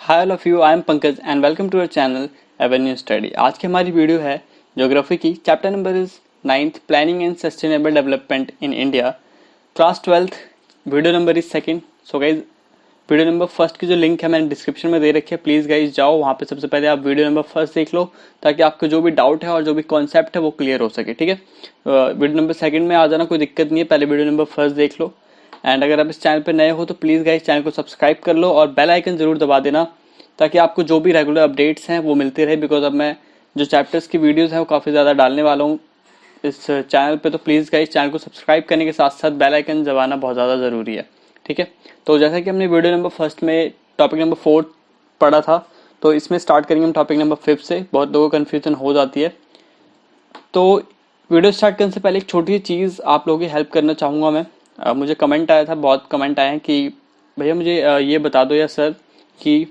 Hi all of you, I am Pankaj and welcome to our channel avenue study. आज की हमारी video है geography की। Chapter number is 9th, planning and sustainable development in India, class 12th। Video number is 2nd। So guys, video number first की जो link है मैंने description में दे रखी है, प्लीज़ गाइज जाओ वहाँ पे। सबसे पहले आप वीडियो नंबर फर्स्ट देख लो ताकि आपको जो भी डाउट है और जो भी कॉन्सेप्ट है वो क्लियर हो सके, ठीक है। वीडियो नंबर 2nd में आ जाना, कोई दिक्कत नहीं है। पहले वीडियो नंबर फर्स्ट देख लो। एंड अगर आप इस चैनल पर नए हो तो प्लीज़ गाइज चैनल को सब्सक्राइब कर लो और बेल आइकन जरूर दबा देना ताकि आपको जो भी रेगुलर अपडेट्स हैं वो मिलती रहे। बिकॉज अब मैं जो चैप्टर्स की वीडियोस हैं वो काफ़ी ज़्यादा डालने वाला हूँ इस चैनल पे। तो प्लीज़ गाइस चैनल को सब्सक्राइब करने के साथ साथ बेल आइकन दबाना बहुत ज़्यादा ज़रूरी है, ठीक है। तो जैसा कि हमने वीडियो नंबर फर्स्ट में टॉपिक नंबर 4 पढ़ा था, तो इसमें स्टार्ट करेंगे हम टॉपिक नंबर 5 से। बहुत लोगों को कन्फ्यूजन हो जाती है। तो वीडियो स्टार्ट करने से पहले एक छोटी सी चीज़ आप लोगों की हेल्प करना चाहूँगा मैं। मुझे कमेंट आया था, बहुत कमेंट आए हैं कि भैया मुझे ये बता दो या सर कि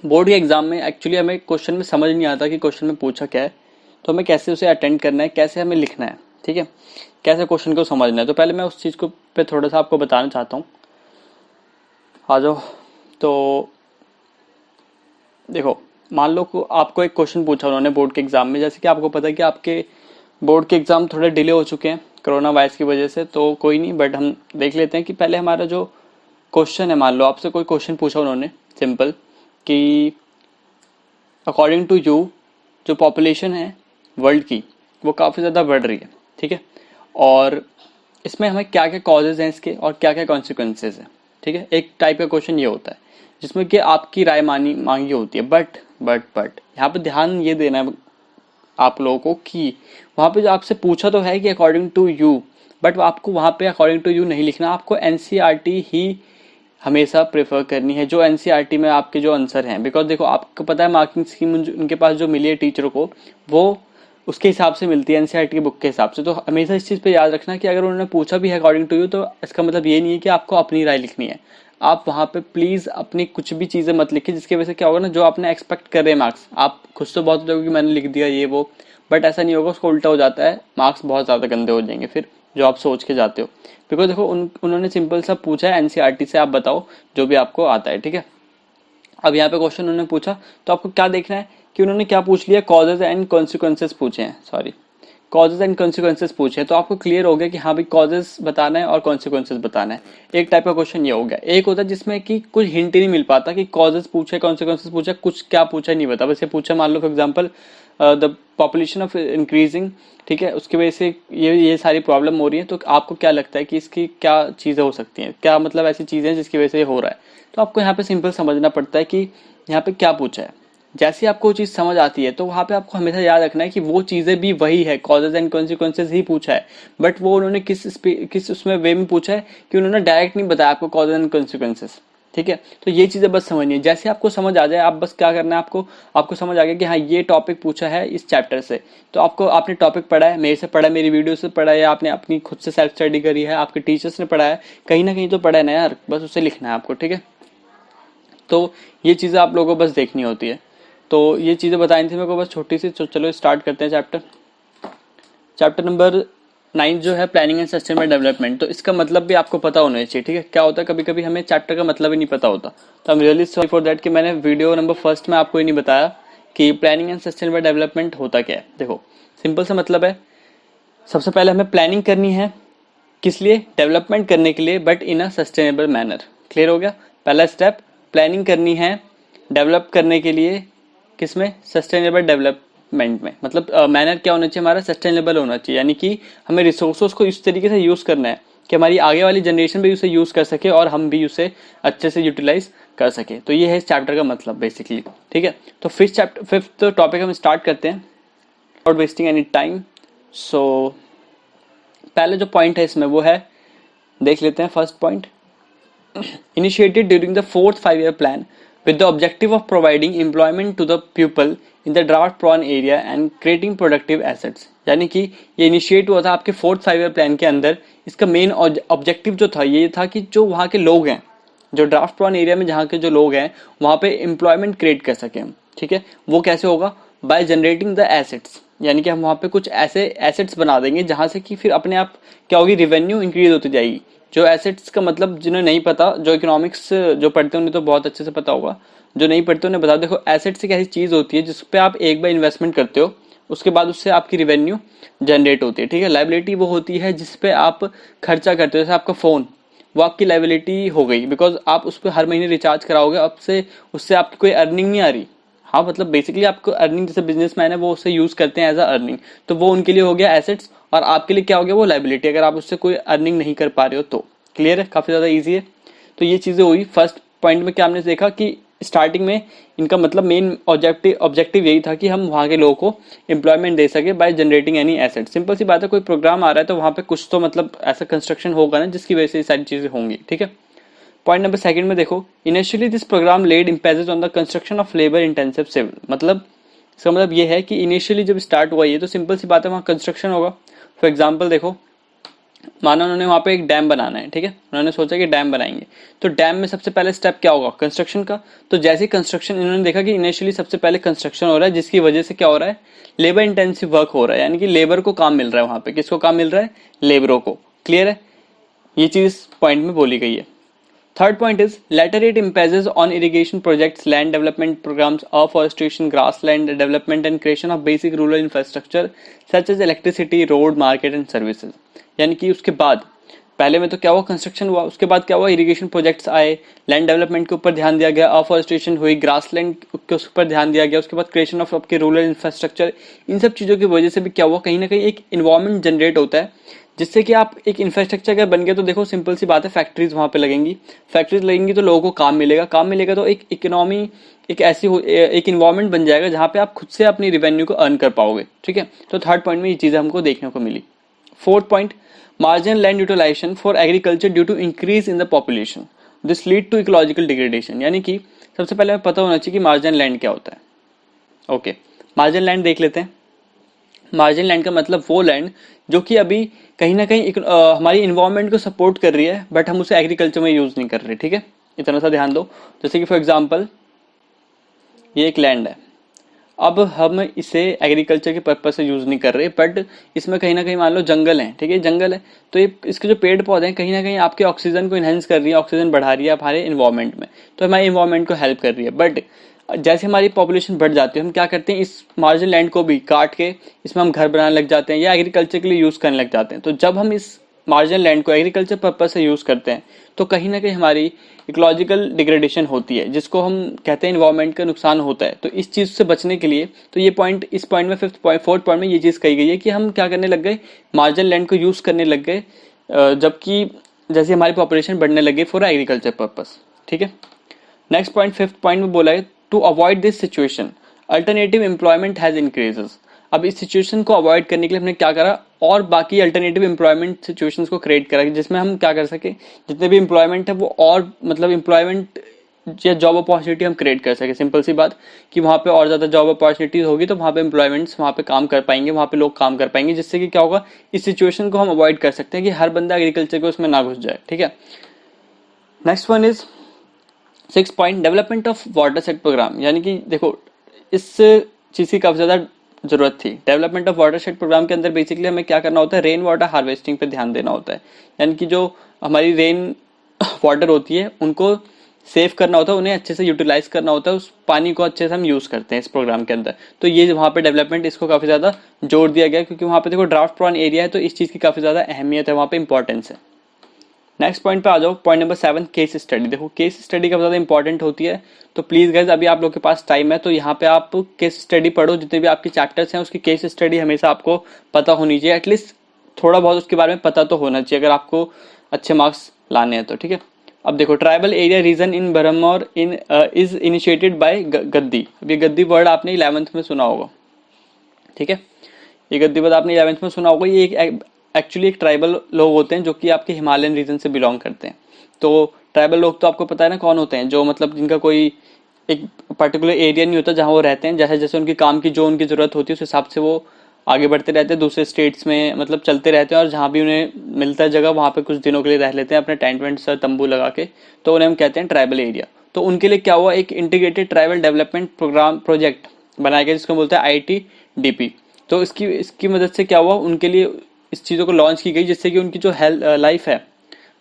बोर्ड के एग्जाम में एक्चुअली हमें क्वेश्चन में समझ नहीं आता कि क्वेश्चन में पूछा क्या है, तो हमें कैसे उसे अटेंड करना है, कैसे हमें लिखना है, ठीक है, कैसे क्वेश्चन को समझना है। तो पहले मैं उस चीज़ को पे थोड़ा सा आपको बताना चाहता हूँ। आ जाओ। तो देखो, मान लो को आपको एक क्वेश्चन पूछा उन्होंने बोर्ड के एग्जाम में। जैसे कि आपको पता है कि आपके बोर्ड के एग्जाम थोड़े डिले हो चुके हैं कोरोना वायरस की वजह से, तो कोई नहीं, बट हम देख लेते हैं कि पहले हमारा जो क्वेश्चन है, मान लो आपसे कोई क्वेश्चन पूछा उन्होंने सिंपल कि अकॉर्डिंग टू यू जो पॉपुलेशन है वर्ल्ड की वो काफ़ी ज़्यादा बढ़ रही है, ठीक है, और इसमें हमें क्या क्या कॉजेज हैं इसके और क्या क्या कॉन्सिक्वेंसेज हैं, ठीक है। एक टाइप का क्वेश्चन ये होता है जिसमें कि आपकी राय मांगी होती है। बट यहाँ पे ध्यान ये देना है आप लोगों को कि वहाँ पे जो आपसे पूछा तो है कि अकॉर्डिंग टू यू, बट आपको वहाँ पे अकॉर्डिंग टू यू नहीं लिखना, आपको एनसीईआरटी ही हमेशा प्रेफर करनी है, जो एनसीईआरटी में आपके जो आंसर हैं। बिकॉज देखो, आपको पता है मार्किंग स्कीम उनके पास जो मिली है टीचरों को, वो उसके हिसाब से मिलती है, एनसीईआरटी की बुक के हिसाब से। तो हमेशा इस चीज़ पे याद रखना कि अगर उन्होंने पूछा भी है अकॉर्डिंग टू यू, तो इसका मतलब ये नहीं है कि आपको अपनी राय लिखनी है। आप वहाँ पे प्लीज़ अपनी कुछ भी चीज़ें मत लिखिए जिसकी वजह से क्या होगा ना, जो आपने एक्सपेक्ट कर रहे हैं मार्क्स, आप खुद से बहुत होगा कि मैंने लिख दिया ये वो, बट ऐसा नहीं होगा, उसको उल्टा हो जाता है, मार्क्स बहुत ज़्यादा गंदे हो जाएंगे फिर जो आप सोच के जाते हो। बिकॉज देखो उन्होंने सिंपल सा पूछा है एनसीईआरटी से, आप बताओ जो भी आपको आता है, ठीक है। अब यहाँ पे क्वेश्चन उन्होंने पूछा तो आपको क्या देखना है कि उन्होंने क्या पूछ लिया, कॉजेज एंड कॉन्सिक्वेंसेज पूछे हैं, सॉरी, कॉजेज एंड कॉन्सिक्वेंसेज पूछे हैं। तो आपको क्लियर हो गया कि हाँ भाई कॉजेज बताना है और कॉन्सिक्वेंसेज बताना है। एक टाइप का क्वेश्चन ये हो गया। एक होता है जिसमें कि कुछ हिंट ही नहीं मिल पाता कि कॉजेज पूछे, कॉन्सिक्वेंसेज पूछे, कुछ क्या पूछा नहीं बता, वैसे पूछा मान लो for example the population of increasing, ठीक है, उसकी वजह से ये सारी प्रॉब्लम हो रही है। तो आपको क्या लगता है कि इसकी क्या चीज़ें हो सकती हैं, क्या मतलब ऐसी चीज़ें हैं जिसकी वजह से ये हो रहा है। तो आपको यहाँ पे सिंपल समझना पड़ता है कि यहाँ पे क्या पूछा है। जैसे आपको वो चीज़ समझ आती है तो वहाँ पे आपको हमेशा याद रखना है कि वो चीज़ें भी वही है, कॉजेज एंड कॉन्सिक्वेंसेज ही पूछा है, बट वो उन्होंने किस उसमें वे में पूछा है कि उन्होंने डायरेक्ट नहीं बताया आपको कॉजेज एंड कॉन्सिक्वेंसेज, ठीक है। तो ये चीज़ें बस समझनी है। जैसे आपको समझ आ जाए, आप बस क्या करना है, आपको समझ आ गया कि हाँ ये टॉपिक पूछा है इस चैप्टर से, तो आपने टॉपिक पढ़ा है, मेरे से पढ़ा है, मेरी वीडियो से पढ़ा है, या आपने अपनी खुद से सेल्फ स्टडी करी है, आपके टीचर्स ने पढ़ा है, कहीं ना कहीं तो पढ़ा है ना यार, बस उसे लिखना है आपको, ठीक है। तो ये चीज़ें आप लोगों को बस देखनी होती है। तो ये चीज़ें बताई थी मेरे को बस छोटी सी। चलो स्टार्ट करते हैं चैप्टर नंबर 9 जो है प्लानिंग एंड सस्टेनेबल डेवलपमेंट। तो इसका मतलब भी आपको पता होना चाहिए, ठीक है। क्या होता है कभी कभी हमें चैप्टर का मतलब ही नहीं पता होता, तो I am really sorry for that कि मैंने वीडियो नंबर फर्स्ट में आपको ये नहीं बताया कि प्लानिंग एंड सस्टेनेबल डेवलपमेंट होता क्या है। देखो सिंपल सा मतलब है, सबसे पहले हमें प्लानिंग करनी है, किस लिए, डेवलपमेंट करने के लिए, but in a sustainable manner. Clear हो गया, पहला स्टेप प्लानिंग करनी है डेवलप करने के लिए, किसमें, सस्टेनेबल डेवलपमेंट में। मतलब मैनर क्या होना चाहिए हमारा, सस्टेनेबल होना चाहिए, यानी कि हमें रिसोर्सेज को इस तरीके से यूज करना है कि हमारी आगे वाली जनरेशन भी उसे यूज कर सके और हम भी उसे अच्छे से यूटिलाइज कर सके। तो ये है इस चैप्टर का मतलब बेसिकली, ठीक है। तो फिफ्थ टॉपिक हम स्टार्ट करते हैं विदाउट वेस्टिंग एनी टाइम। सो पहले जो पॉइंट है इसमें वो है, देख लेते हैं first point, initiated during the fourth 5-year plan with the objective of providing employment to the people in the drought prone area and creating productive assets। यानी कि ये इनिशिएट हुआ था आपके 4th 5-year प्लान के अंदर। इसका मेन ऑब्जेक्टिव जो था ये था कि जो वहाँ के लोग हैं, जो ड्राफ्ट प्रॉन एरिया में जहाँ के जो लोग हैं वहाँ पे एम्प्लॉयमेंट क्रिएट कर सकें हम, ठीक है। वो कैसे होगा, बाय जनरेटिंग द एसेट्स, यानी कि हम वहाँ पे कुछ ऐसे एसेट्स बना देंगे जहाँ से कि फिर अपने आप क्या होगी, रेवेन्यू इंक्रीज होती जाएगी। जो एसेट्स का मतलब जिन्हें नहीं पता, जो इकोनॉमिक्स जो पढ़ते हैं उन्हें तो बहुत अच्छे से पता होगा, जो नहीं पढ़ते उन्हें बता, देखो एसेट्स एक ऐसी चीज होती है जिस पे आप एक बार इन्वेस्टमेंट करते हो, उसके बाद उससे आपकी रिवेन्यू जनरेट होती है, ठीक है। लाइबिलिटी वो होती है जिस पे आप खर्चा करते हो, जैसे आपका फोन, वो आपकी लाइबिलिटी हो गई, बिकॉज आप उस पर हर महीने रिचार्ज कराओगे, अब से उससे आपकी कोई अर्निंग नहीं आ रही। हाँ मतलब बेसिकली आपको अर्निंग, जैसे बिजनेसमैन है वो उसे यूज करते हैं एज अ अर्निंग, तो वो उनके लिए हो गया एसेट्स, और आपके लिए क्या हो गया, वो लाइबिलिटी, अगर आप उससे कोई अर्निंग नहीं कर पा रहे हो तो। क्लियर है, काफी ज्यादा ईजी है। तो ये चीजें हुई। फर्स्ट पॉइंट में क्या हमने देखा कि स्टार्टिंग में इनका मतलब मेन ऑब्जेक्टिव यही था कि हम वहां के लोगों को एम्प्लॉयमेंट दे सके by generating any asset. Simple सी बात है, कोई प्रोग्राम आ रहा है तो वहां पे कुछ तो मतलब ऐसा कंस्ट्रक्शन होगा ना जिसकी वजह से ये सारी चीजें होंगी, ठीक है। पॉइंट नंबर सेकंड में देखो, initially this programme laid emphasis on the construction of labour intensive civil. मतलब इसका मतलब ये है कि इनिशियली जब स्टार्ट हुआ ये, तो सिंपल सी बात है वहां कंस्ट्रक्शन होगा। फॉर एग्जाम्पल देखो, मानो उन्होंने वहां पे एक डैम बनाना है, ठीक है, उन्होंने सोचा कि डैम बनाएंगे, तो डैम में सबसे पहले स्टेप क्या होगा, कंस्ट्रक्शन का। तो जैसे ही कंस्ट्रक्शन, इन्होंने देखा कि इनिशियली सबसे पहले कंस्ट्रक्शन हो रहा है, जिसकी वजह से क्या हो रहा है, लेबर इंटेंसिव वर्क हो रहा है, यानी कि लेबर को काम मिल रहा है वहां पे। किसको काम मिल रहा है, लेबरों को। क्लियर है, ये चीज पॉइंट में बोली गई है। Third point is, later it impinges on irrigation projects, land development programs, afforestation, grassland development and creation of basic rural infrastructure such as electricity, road, market and services। यानी कि उसके बाद, पहले में तो क्या हुआ, कंस्ट्रक्शन हुआ, उसके बाद क्या हुआ, इरिगेशन प्रोजेक्ट्स आए, लैंड डेवलपमेंट के ऊपर ध्यान दिया गया, अफॉरेस्टेशन हुई, ग्रासलैंड के ऊपर ध्यान दिया गया, उसके बाद क्रिएशन ऑफ आपके रूरल इंफ्रास्ट्रक्चर। इन सब चीजों की वजह से भी क्या हुआ, कहीं ना कहीं एक इन्वायरमेंट जनरेट होता है, जिससे कि आप एक इंफ्रास्ट्रक्चर अगर बन गया तो देखो सिंपल सी बात है, फैक्ट्रीज वहां पे लगेंगी, फैक्ट्रीज लगेंगी तो लोगों को काम मिलेगा, काम मिलेगा तो एक इकोनॉमी, एक ऐसी एक इन्वायरमेंट बन जाएगा जहां पे आप खुद से अपनी रिवेन्यू को अर्न कर पाओगे, ठीक है। तो थर्ड पॉइंट में ये चीजें हमको देखने को मिली। Fourth point, marginal land utilization for agriculture due to increase in the population, this lead to ecological degradation। यानी कि सबसे पहले हमें पता होना चाहिए कि मार्जिनल लैंड क्या होता है। ओके, मार्जिनल लैंड देख लेते हैं। मार्जिनल लैंड का मतलब वो लैंड जो कि अभी कहीं ना कहीं हमारी इन्वायरमेंट को सपोर्ट कर रही है, बट हम उसे एग्रीकल्चर में यूज नहीं कर रहे, ठीक है। इतना सा ध्यान दो। जैसे कि फॉर एग्जाम्पल ये एक लैंड है, अब हम इसे एग्रीकल्चर के पर्पज से यूज नहीं कर रहे, बट इसमें कहीं ना कहीं मान लो जंगल है, ठीक है, जंगल है, तो ये इसके जो पेड़ पौधे हैं कहीं ना कहीं आपके ऑक्सीजन को इनहेंस कर रही है, ऑक्सीजन बढ़ा रही है हमारे इन्वायरमेंट में, तो हमारे इन्वायरमेंट को हेल्प कर रही है। बट जैसे हमारी पॉपुलेशन बढ़ जाती है, हम क्या करते हैं, इस मार्जिनल लैंड को भी काट के इसमें हम घर बनाने लग जाते हैं या एग्रीकल्चर के लिए यूज करने लग जाते हैं। तो जब हम इस मार्जिनल लैंड को एग्रीकल्चर पर्पज से यूज करते हैं तो कहीं ना कहीं हमारी इकोलॉजिकल डिग्रेडेशन होती है, जिसको हम कहते हैं इन्वायरमेंट का नुकसान होता है। तो इस चीज से बचने के लिए, तो ये पॉइंट, इस पॉइंट में फोर्थ पॉइंट में ये चीज कही गई है कि हम क्या करने लग गए, मार्जिनल लैंड को यूज करने लग गए, जबकि जैसे हमारी पॉपुलेशन बढ़ने लगी फॉर एग्रीकल्चर पर्पज, ठीक है। नेक्स्ट पॉइंट, फिफ्थ पॉइंट में बोला है, to avoid this situation alternative employment has increases. अब इस सिचुएशन को अवॉइड करने के लिए हमने क्या करा, और बाकी अल्टरनेटिव एम्प्लॉयमेंट सिचुएशंस को क्रिएट करा, जिसमें हम क्या कर सके, जितने भी एम्प्लॉयमेंट है वो और मतलब एम्प्लॉयमेंट या जॉब अपॉर्चुनिटी हम क्रिएट कर सके। सिंपल सी बात कि वहां पे और ज्यादा जॉब अपॉर्चुनिटीज होगी तो वहां पे एम्प्लॉयमेंट्स वहां पे काम कर पाएंगे, वहां पे लोग काम कर पाएंगे, जिससे कि क्या होगा, इस सिचुएशन को हम अवॉइड कर सकते हैं कि हर बंदा एग्रीकल्चर को उसमें ना घुस जाए, ठीक है। Next one is six point, development of water shed programme. यानी कि देखो इस चीज की काफी ज्यादा जरूरत थी। Development of water shed programme के अंदर बेसिकली हमें क्या करना होता है, रेन वाटर हार्वेस्टिंग पे ध्यान देना होता है। यानी कि जो हमारी रेन वाटर होती है उनको सेव करना होता है, उन्हें अच्छे से यूटिलाइज करना होता है, उस पानी को अच्छे से हम यूज करते हैं इस प्रोग्राम के अंदर। तो ये वहाँ पे डेवलपमेंट, इसको काफी ज्यादा जोर दिया गया, क्योंकि वहाँ पे देखो ड्राफ्ट प्रोन एरिया है, तो इस चीज की काफी ज्यादा अहमियत है, वहाँ पे इंपॉर्टेंस है। नेक्स्ट पॉइंट पे आ जाओ, पॉइंट नंबर 7, केस स्टडी। देखो केस स्टडी काफी ज्यादा इंपॉर्टेंट होती है, तो प्लीज गाइज अभी आप लोग के पास टाइम है तो यहाँ पे आप केस स्टडी पढ़ो, जितने भी आपके चैप्टर्स हैं उसकी केस स्टडी हमेशा आपको पता होनी चाहिए, एटलीस्ट थोड़ा बहुत उसके बारे में पता तो होना चाहिए अगर आपको अच्छे मार्क्स लाने हैं तो, ठीक है। अब देखो, tribal area region in Bharmour in is initiated by Gaddi. अब ये गद्दी वर्ड आपने 11th में सुना होगा, ठीक है, ये गद्दी वर्ड आपने 11th में सुना होगा। ये एक्चुअली एक ट्राइबल लोग होते हैं जो कि आपके हिमालयन रीजन से बिलोंग करते हैं। तो ट्राइबल लोग तो आपको पता है ना कौन होते हैं, जो मतलब जिनका कोई एक पर्टिकुलर एरिया नहीं होता जहां वो रहते हैं, जैसे जैसे उनकी काम की जो उनकी जरूरत होती है उस हिसाब से वो आगे बढ़ते रहते हैं, दूसरे स्टेट्स में मतलब चलते रहते हैं, और जहां भी उन्हें मिलता है जगह वहां पे कुछ दिनों के लिए रह लेते हैं अपने टेंट वेंट से तंबू लगा के, तो उन्हें हम कहते हैं ट्राइबल एरिया। तो उनके लिए क्या हुआ, एक इंटीग्रेटेड ट्राइबल डेवलपमेंट प्रोजेक्ट बनाया गया जिसको बोलते हैं ITDP। तो इसकी मदद से क्या हुआ, उनके लिए इस चीज़ों को लॉन्च की गई, जिससे कि उनकी जो हेल्थ लाइफ है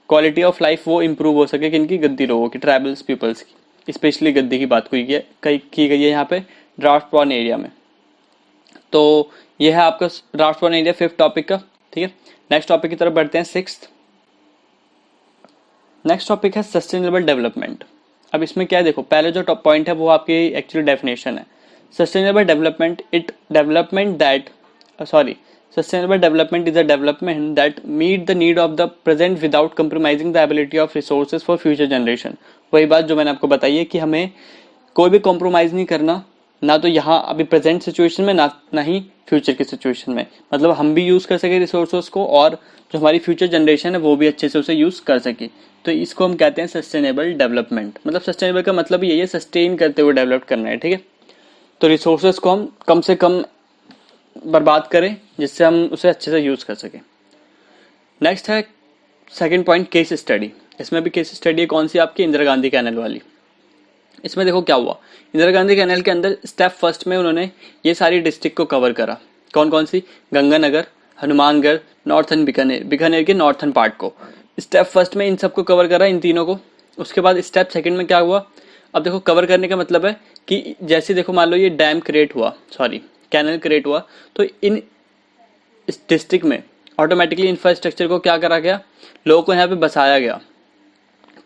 क्वालिटी ऑफ लाइफ वो इम्प्रूव हो सके किनकी, गद्दी लोगों की, ट्राइबल्स पीपल्स की, स्पेशली गद्दी की बात की गई है यहाँ पे ड्राफ्ट प्रोन एरिया में। तो ये है आपका draft prone area 5th topic का। ठीक है, नेक्स्ट टॉपिक की तरफ बढ़ते हैं 6th। नेक्स्ट टॉपिक है सस्टेनेबल डेवलपमेंट। अब इसमें क्या है, देखो पहले जो टॉप पॉइंट है वो आपकी एक्चुअली डेफिनेशन है। Sustainable development Sustainable development is a development that meet the need of the present without compromising the ability of resources for future generation। वही बात जो मैंने आपको बताई है कि हमें कोई भी कॉम्प्रोमाइज नहीं करना, ना तो यहाँ अभी प्रेजेंट सिचुएशन में ना ही फ्यूचर की सिचुएशन में। मतलब हम भी यूज कर सके रिसोर्सेज को और जो हमारी फ्यूचर जनरेशन है वो भी अच्छे से उसे यूज कर सके। तो इसको हम कहते हैं सस्टेनेबल डेवलपमेंट। मतलब सस्टेनेबल का मतलब यही है सस्टेन करते हुए डेवलप करना है। ठीक है, तो रिसोर्सेज को हम कम से कम बर्बाद करें जिससे हम उसे अच्छे से यूज कर सकें। नेक्स्ट है सेकंड पॉइंट, केस स्टडी। इसमें भी केस स्टडी है, कौन सी, आपकी इंदिरा गांधी कैनल वाली। इसमें देखो क्या हुआ, इंदिरा गांधी कैनल के अंदर स्टेप फर्स्ट में उन्होंने ये सारी डिस्ट्रिक्ट को कवर करा। कौन कौन सी, गंगानगर, हनुमानगढ़, नॉर्थन बीकानेर के नॉर्थन पार्ट को स्टेप फर्स्ट में इन सबको कवर करा, इन तीनों को। उसके बाद स्टेप सेकंड में क्या हुआ, अब देखो कवर करने का मतलब है कि जैसे देखो मान लो ये डैम क्रिएट हुआ, कैनल क्रिएट हुआ, तो इन इस डिस्ट्रिक्ट में ऑटोमेटिकली इंफ्रास्ट्रक्चर को क्या करा गया, लोगों को यहाँ पे बसाया गया।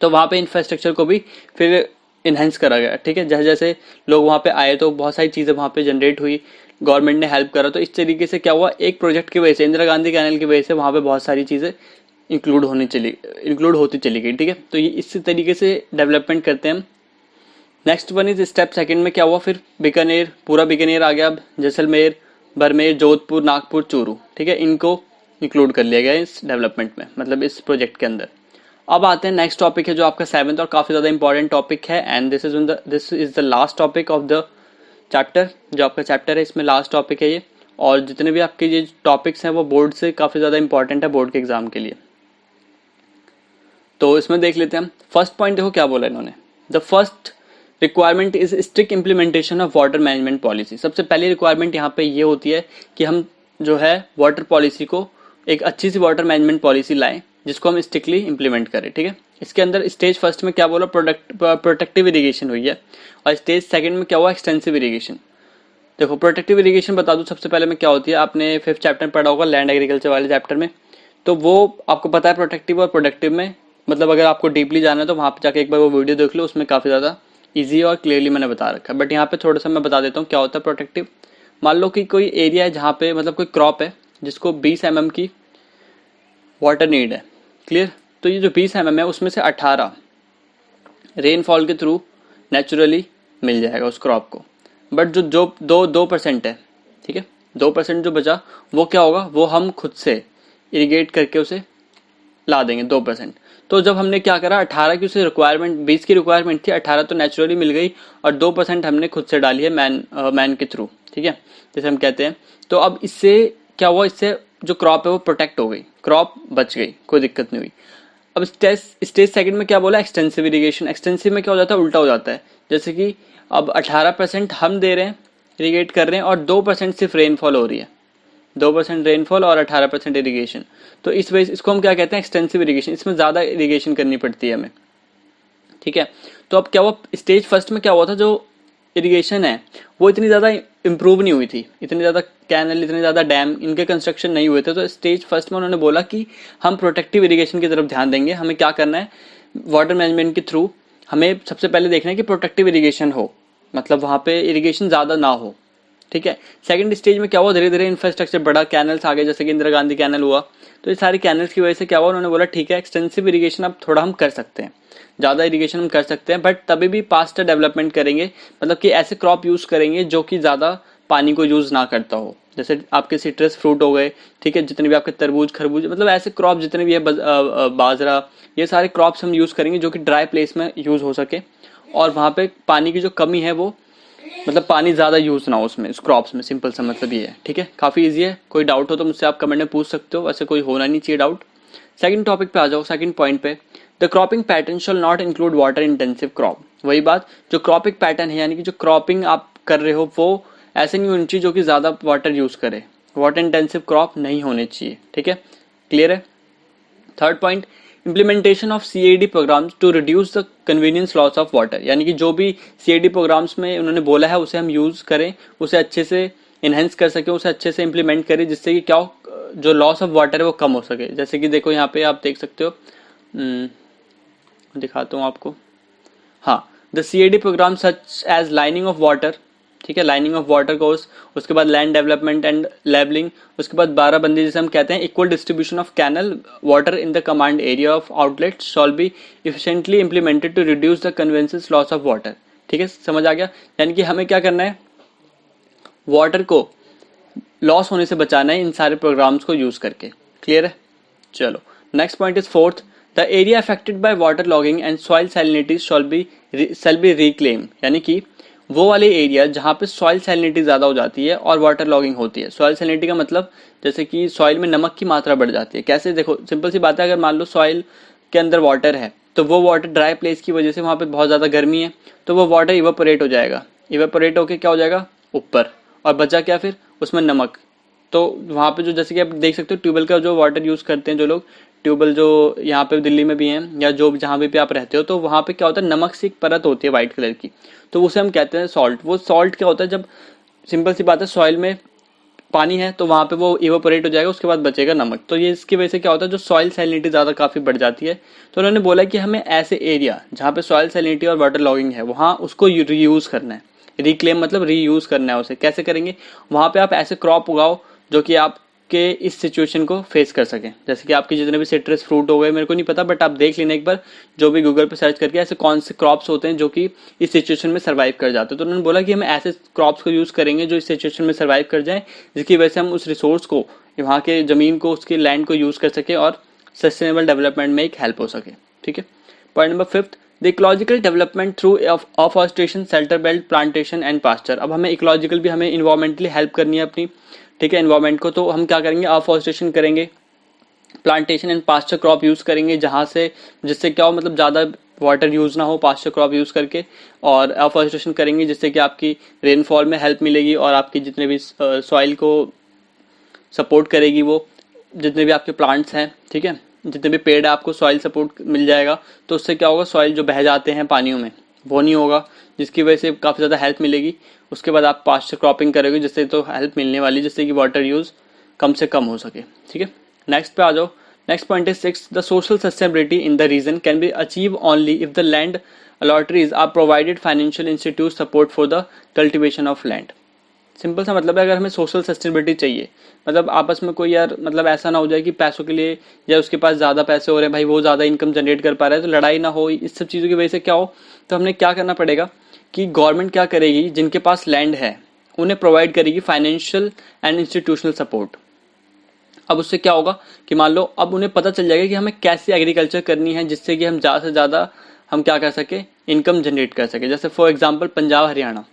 तो वहाँ पे इंफ्रास्ट्रक्चर को भी फिर इन्हेंस करा गया। ठीक है, जैसे जैसे लोग वहाँ पे आए तो बहुत सारी चीज़ें वहाँ पे जनरेट हुई, गवर्नमेंट ने हेल्प करा। तो इस तरीके से क्या हुआ, एक प्रोजेक्ट की वजह से, इंदिरा गांधी कैनल की वजह से वहाँ पे बहुत सारी चीज़ें इंक्लूड होती चली गई। ठीक है, तो ये इसी तरीके से डेवलपमेंट करते हैं हम। Next one is step second में क्या हुआ, फिर बीकानेर, पूरा बीकानेर आ गया, अब जैसलमेर, बाड़मेर, जोधपुर, नागपुर, चूरू। ठीक है, इनको इंक्लूड कर लिया गया इस डेवलपमेंट में, मतलब इस प्रोजेक्ट के अंदर। अब आते हैं नेक्स्ट टॉपिक है जो आपका 7th और काफी ज्यादा इंपॉर्टेंट टॉपिक है, and this is the last topic of the chapter. जो आपका चैप्टर है इसमें लास्ट टॉपिक है ये, और जितने भी आपके ये टॉपिक्स हैं वो बोर्ड से काफी ज्यादा इंपॉर्टेंट है, बोर्ड के एग्जाम के लिए। तो इसमें देख लेते हैं हम। फर्स्ट पॉइंट देखो क्या बोला इन्होंने, the first requirement is strict implementation of water management policy. सबसे पहली रिक्वायरमेंट यहाँ पे ये होती है कि हम जो है वाटर पॉलिसी को, एक अच्छी सी वाटर मैनेजमेंट पॉलिसी लाएं जिसको हम स्ट्रिक्टली इंप्लीमेंट करें। ठीक है, इसके अंदर स्टेज फर्स्ट में क्या बोला, प्रोटेक्टिव इरिगेशन हुई है, और स्टेज सेकंड में क्या हुआ, एक्सटेंसिव इरिगेशन। देखो प्रोटेक्टिव इरिगेशन बता दूं सबसे पहले में क्या होती है, आपने 5th चैप्टर में पढ़ा होगा, लैंड एग्रीकल्चर वाले चैप्टर में। तो वो आपको पता है प्रोटेक्टिव और प्रोडक्टिव में, मतलब अगर आपको डीपली जाना है तो वहां पर जाके एक बार वो वीडियो देख लो, उसमें काफी ज्यादा इजी और क्लियरली मैंने बता रखा है। बट यहाँ पे थोड़ा सा मैं बता देता हूँ क्या होता है प्रोटेक्टिव। मान लो कि कोई एरिया है जहाँ पे मतलब कोई क्रॉप है जिसको 20 mm की वाटर नीड है, क्लियर। तो ये जो 20 mm है उसमें से 18 रेनफॉल के थ्रू नेचुरली मिल जाएगा उस क्रॉप को। बट जो 2% है, ठीक है, 2% जो बचा वो क्या होगा, वो हम खुद से इरिगेट करके उसे ला देंगे 2%। तो जब हमने क्या करा, 18 की उसे रिक्वायरमेंट, 20 की रिक्वायरमेंट थी, 18 तो नेचुरली मिल गई और 2% हमने खुद से डाली है मैन के थ्रू। ठीक है, जैसे हम कहते हैं। तो अब इससे क्या हुआ, इससे जो क्रॉप है वो प्रोटेक्ट हो गई, क्रॉप बच गई, कोई दिक्कत नहीं हुई। अब स्टेज सेकंड में क्या बोला, एक्सटेंसिव इरिगेशन। एक्सटेंसिव में क्या हो जाता है, उल्टा हो जाता है। जैसे कि अब 18% हम दे रहे हैं, इरिगेट कर रहे हैं, और 2% सिर्फ रेनफॉल हो रही है, 2% रेनफॉल और 18% इरिगेशन। तो इस वजह इसको हम क्या कहते हैं, एक्सटेंसिव इरिगेशन। इसमें ज्यादा इरिगेशन करनी पड़ती है हमें। ठीक है, तो अब क्या हुआ, स्टेज फर्स्ट में क्या हुआ था, जो इरिगेशन है वो इतनी ज्यादा इंप्रूव नहीं हुई थी, इतनी ज्यादा कैनल, इतने ज्यादा डैम, इनके कंस्ट्रक्शन नहीं हुए थे। तो स्टेज फर्स्ट में उन्होंने बोला कि हम प्रोटेक्टिव इरिगेशन की तरफ ध्यान देंगे। हमें क्या करना है, वाटर मैनेजमेंट के थ्रू हमें सबसे पहले देखना है कि प्रोटेक्टिव इरिगेशन हो, मतलब वहां पे इरिगेशन ज्यादा ना हो। ठीक है, सेकंड स्टेज में क्या हुआ, धीरे धीरे इंफ्रास्ट्रक्चर बड़ा, कैनल्स आ गए, जैसे कि इंदिरा गांधी कैनल हुआ। तो ये सारी कैनल्स की वजह से क्या हुआ, उन्होंने बोला ठीक है एक्सटेंसिव इरिगेशन अब थोड़ा हम कर सकते हैं, ज्यादा इरिगेशन हम कर सकते हैं, बट तभी भी फास्टर डेवलपमेंट करेंगे, मतलब कि ऐसे क्रॉप यूज करेंगे जो कि ज्यादा पानी को यूज ना करता हो। जैसे आपके सिट्रस फ्रूट हो गए, ठीक है, जितने भी आपके तरबूज, खरबूज, मतलब ऐसे क्रॉप जितने भी है, बाजरा, ये सारे क्रॉप्स हम यूज करेंगे जो कि ड्राई प्लेस में यूज हो सके, और वहां पे पानी की जो कमी है वो, मतलब पानी ज्यादा यूज ना हो उसमें, उस क्रॉप्स में। सिंपल सा मतलब ये है। ठीक है, काफी इजी है। कोई डाउट हो तो मुझसे आप कमेंट में पूछ सकते हो, वैसे कोई होना नहीं चाहिए डाउट। सेकंड टॉपिक पे आ जाओ, सेकंड पॉइंट पे, the cropping pattern shall not include water intensive crop. वही बात, जो क्रॉपिंग पैटर्न है यानी कि जो क्रॉपिंग आप कर रहे हो वो ऐसे नहीं होनी चाहिए जो कि ज्यादा वाटर यूज करे, वाटर इंटेंसिव क्रॉप नहीं होने चाहिए। ठीक है, क्लियर है। Third point, implementation of CAD programmes to reduce the convenience loss of water, यानी कि जो भी CAD प्रोग्राम्स में उन्होंने बोला है उसे हम यूज करें, उसे अच्छे से इनहेंस कर सके, उसे अच्छे से इम्प्लीमेंट करें, जिससे कि क्या हो, जो लॉस ऑफ वाटर है वो कम हो सके। जैसे कि देखो यहाँ पे आप देख सकते हो, दिखाता हूँ आपको। हाँ, the CAD programme such as lining of water, ठीक है, लाइनिंग ऑफ वाटर कोर्स, उसके बाद लैंड डेवलपमेंट एंड लेवलिंग, उसके बाद 12 बंदी जिसे हम कहते हैं, equal distribution of canal water in the command area of outlet shall be efficiently implemented to reduce the conveyances loss of water. ठीक है, समझ आ गया। यानी कि हमें क्या करना है, वाटर को लॉस होने से बचाना है इन सारे प्रोग्राम्स को यूज करके। क्लियर है? चलो, next point is fourth, the area affected by water logging and soil salinity shall be reclaim, यानी कि वो वाले एरिया जहाँ पे सॉइल सैलिनिटी ज़्यादा हो जाती है और वाटर लॉगिंग होती है। सॉइल सैलिनिटी का मतलब जैसे कि सॉइल में नमक की मात्रा बढ़ जाती है। कैसे? देखो, सिंपल सी बात है, अगर मान लो सॉइल के अंदर वाटर है तो वो वाटर ड्राई प्लेस की वजह से वहाँ पे बहुत ज़्यादा गर्मी है, तो वो वाटर इवेपोरेट हो जाएगा। इवेपोरेट होके क्या हो जाएगा ऊपर, और बचा क्या फिर उसमें नमक। तो वहाँ पे जो, जैसे कि आप देख सकते हो, ट्यूबवेल का जो वाटर यूज़ करते हैं जो लोग, ट्यूबवेल जो यहाँ पे दिल्ली में भी हैं या जो जहाँ भी आप रहते हो, तो वहाँ पे क्या होता है, नमक से एक परत होती है वाइट कलर की, तो उसे हम कहते हैं सॉल्ट। वो सॉल्ट क्या होता है, जब सिंपल सी बात है सॉइल में पानी है तो वहाँ पे वो इवेपोरेट हो जाएगा, उसके बाद बचेगा नमक। तो ये इसकी वजह से क्या होता है, जो सॉइल सैलिनिटी ज़्यादा काफ़ी बढ़ जाती है। तो उन्होंने बोला कि हमें ऐसे एरिया जहाँ पे सॉइल सैलिनिटी और वाटर लॉगिंग है वहाँ उसको रीयूज़ करना है। रिक्लेम मतलब रीयूज़ करना है उसे। कैसे करेंगे? वहाँ पे आप ऐसे क्रॉप उगाओ जो कि आपके इस सिचुएशन को फेस कर सकें। जैसे कि आपके जितने भी सिट्रस फ्रूट हो गए, मेरे को नहीं पता, बट आप देख लेना एक बार, जो भी गूगल पे सर्च करके, ऐसे कौन से क्रॉप्स होते हैं जो कि इस सिचुएशन में सर्वाइव कर जाते हैं। तो उन्होंने बोला कि हम ऐसे क्रॉप्स को यूज़ करेंगे जो इस सिचुएशन में सर्वाइव कर जाएं, जिसकी वजह से हम उस रिसोर्स को, वहाँ के ज़मीन को, उसकी लैंड को यूज़ कर सकें और सस्टेनेबल डेवलपमेंट में एक हेल्प हो सके। ठीक है। Point number fifth, the ecological development through afforestation, shelter belt, plantation and pasture. अब हमें इकोलॉजिकल भी, हमें इन्वायरमेंटली हेल्प करनी है अपनी, ठीक है, इन्वायरमेंट को। तो हम क्या करेंगे, अफॉरेस्टेशन करेंगे, plantation and pasture crop use करेंगे, जहाँ से, जिससे क्या हो, मतलब ज़्यादा वाटर यूज़ ना हो पास्चर क्रॉप यूज़ करके, और अफॉरेस्टेशन करेंगे जिससे कि आपकी रेनफॉल में हेल्प मिलेगी और आपकी जितने भी सॉइल को सपोर्ट करेगी, वो जितने भी आपके प्लांट्स हैं, ठीक है, जितने भी पेड़ है, आपको सॉइल सपोर्ट मिल जाएगा। तो उससे क्या होगा, सॉइल जो बह जाते हैं पानियों में वो नहीं होगा, जिसकी वजह से काफ़ी ज़्यादा हेल्प मिलेगी। उसके बाद आप पास्चर क्रॉपिंग करोगे, जिससे तो हेल्प मिलने वाली, जिससे कि वाटर यूज़ कम से कम हो सके। ठीक है, नेक्स्ट पे आ जाओ। Next point is six, the social sustainability in the region can be achieve only if the land allottees are provided financial institute support for the cultivation of land. Simple सा मतलब है, अगर हमें सोशल सस्टेनेबिलिटी चाहिए, मतलब आपस में कोई यार, मतलब ऐसा ना हो जाए कि पैसों के लिए, या उसके पास ज़्यादा पैसे हो रहे हैं, भाई वो ज़्यादा इनकम जनरेट कर पा रहा है, तो लड़ाई ना हो, इस सब चीज़ों की वजह से क्या हो। तो हमने क्या करना पड़ेगा कि गवर्नमेंट क्या करेगी, जिनके पास लैंड है उन्हें प्रोवाइड करेगी फाइनेंशियल एंड इंस्टीट्यूशनल सपोर्ट। अब उससे क्या होगा कि मान लो अब उन्हें पता चल जाएगा कि हमें कैसी एग्रीकल्चर करनी है जिससे कि हम ज़्यादा से ज़्यादा हम क्या कर सके, इनकम जनरेट कर सके। जैसे फॉर एग्जांपल पंजाब हरियाणा,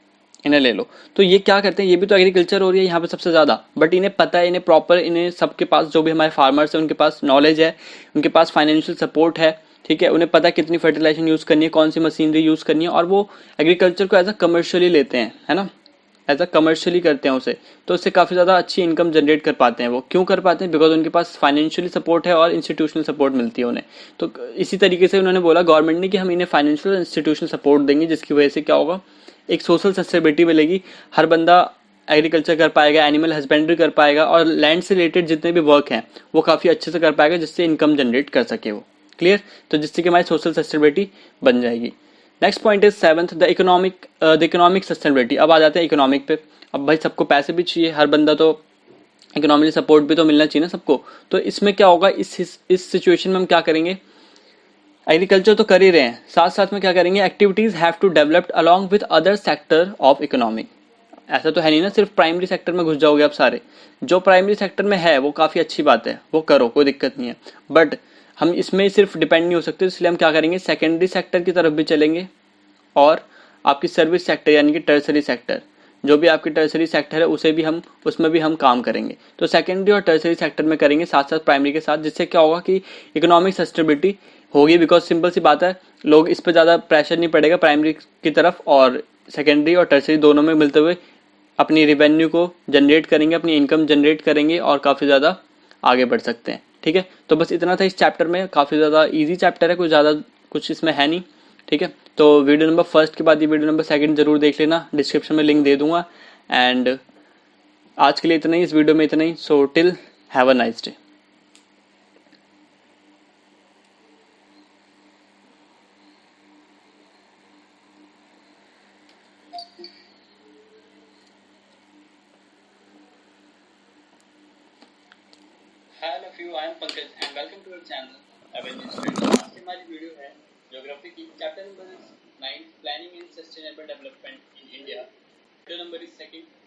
इन्हें ले लो, तो ये क्या करते हैं, ये भी तो एग्रीकल्चर हो रही है यहाँ पे सबसे ज़्यादा, बट इन्हें पता है, इन्हें प्रॉपर, इन्हें सबके पास, जो भी हमारे फार्मर्स हैं उनके पास नॉलेज है, उनके पास फाइनेंशियल सपोर्ट है, ठीक है, उन्हें पता है कितनी फर्टिलाइजेशन यूज़ करनी है, कौन सी मशीनरी यूज़ करनी है, और वो एग्रीकल्चर को एज अ कमर्शियली लेते हैं, है ना, एज अ कमर्शियली करते हैं उसे। तो उससे काफ़ी ज़्यादा अच्छी इनकम जनरेट कर पाते हैं। वो क्यों कर पाते हैं? बिकॉज उनके पास फाइनेंशियली सपोर्ट है और इंस्टीट्यूशनल सपोर्ट मिलती है उन्हें। तो इसी तरीके से उन्होंने बोला गवर्नमेंट ने कि हम इन्हें फाइनेंशियल इंस्टीट्यूशनल सपोर्ट देंगे, जिसकी वजह से क्या होगा, एक सोशल सस्टेनेबिलिटी मिलेगी, हर बंदा एग्रीकल्चर कर पाएगा, एनिमल हस्बेंड्री कर पाएगा, और लैंड से रिलेटेड जितने भी वर्क हैं वो काफ़ी अच्छे से कर पाएगा, जिससे इनकम जनरेट कर सके वो। क्लियर? तो जिससे कि हमारी सोशल सस्टेनेबिलिटी बन जाएगी। Next point is seventh, the economic sustainability. अब आ जाते हैं इकोनॉमिक पे। अब भाई सबको पैसे भी चाहिए, हर बंदा तो इकोनॉमिकली सपोर्ट भी तो मिलना चाहिए ना सबको। तो इसमें क्या होगा, इस सिचुएशन में हम क्या करेंगे, एग्रीकल्चर तो कर ही रहे हैं, साथ साथ में क्या करेंगे, activities have to developed along with other sector of economic. ऐसा तो है नहीं ना सिर्फ प्राइमरी सेक्टर में घुस जाओगे आप सारे, जो प्राइमरी सेक्टर में है वो काफ़ी अच्छी बात है, वो करो, कोई दिक्कत नहीं है, बट हम इसमें सिर्फ डिपेंड नहीं हो सकते, इसलिए हम क्या करेंगे, सेकेंडरी सेक्टर की तरफ भी चलेंगे, और आपकी सर्विस सेक्टर यानी कि टर्सरी सेक्टर, जो भी आपकी टर्सरी सेक्टर है उसे भी हम, उसमें भी हम काम करेंगे। तो सेकेंडरी और टर्सरी सेक्टर में करेंगे साथ साथ प्राइमरी के साथ, जिससे क्या होगा कि इकोनॉमिक सस्टेनेबिलिटी होगी। बिकॉज सिंपल सी बात है, लोग इस पर ज़्यादा प्रेशर नहीं पड़ेगा प्राइमरी की तरफ, और सेकेंडरी और टर्सरी दोनों में मिलते हुए अपनी रिवेन्यू को जनरेट करेंगे, अपनी इनकम जनरेट करेंगे और काफ़ी ज़्यादा आगे बढ़ सकते हैं। ठीक है, तो बस इतना था इस चैप्टर में। काफ़ी ज़्यादा इजी चैप्टर है, कुछ ज़्यादा कुछ इसमें है नहीं। ठीक है, तो वीडियो नंबर फर्स्ट के बाद ये वीडियो नंबर सेकंड जरूर देख लेना, डिस्क्रिप्शन में लिंक दे दूंगा। एंड आज के लिए इतना ही, इस वीडियो में इतना ही। So till, have a nice day. Hello few, I am Pankaj and welcome to our channel avenue study. आज की हमारी वीडियो है ज्योग्राफी की, chapter number is 9 planning and sustainable development in India. Video number is second.